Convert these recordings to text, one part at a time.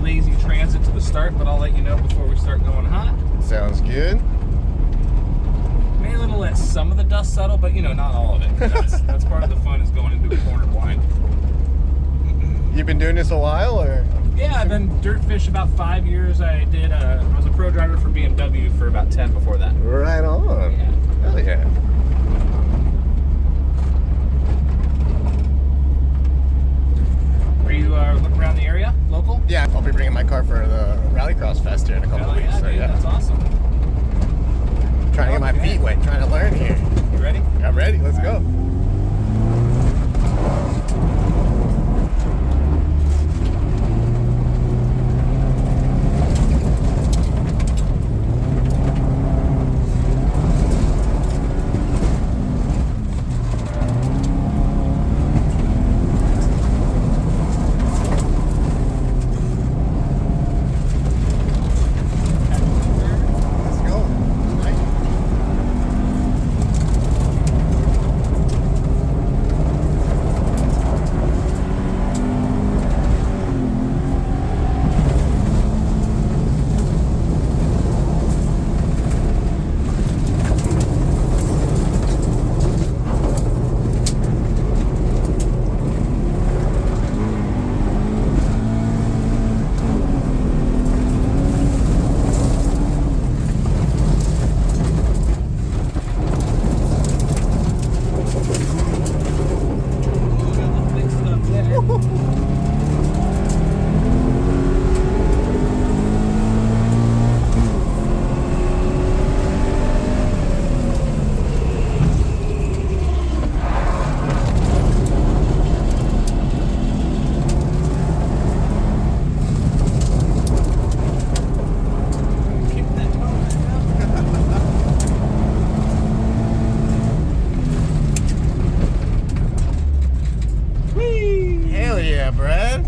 lazy transit to the start, but I'll let you know before we start going hot. Sounds good. Maybe a little let some of the dust settle, but you know, not all of it. That's part of the fun, is going into a corner blind. You've been doing this a while, or? Yeah, I've been Dirtfish about 5 years. I was a pro driver for BMW for about 10 before that. Right on. Yeah. Hell yeah. Are you looking around the area, local? Yeah, I'll be bringing my car for the Rallycross Fest here in a couple of weeks. Yeah, So dude, yeah, that's awesome. trying to get my feet wet, trying to learn here. You ready? I'm ready. Let's go.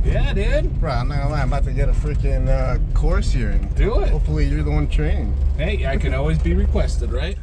Yeah, dude. Bro, I'm not gonna lie, I'm about to get a freaking course here. And do it. Hopefully you're the one training. Hey, I can always be requested, right?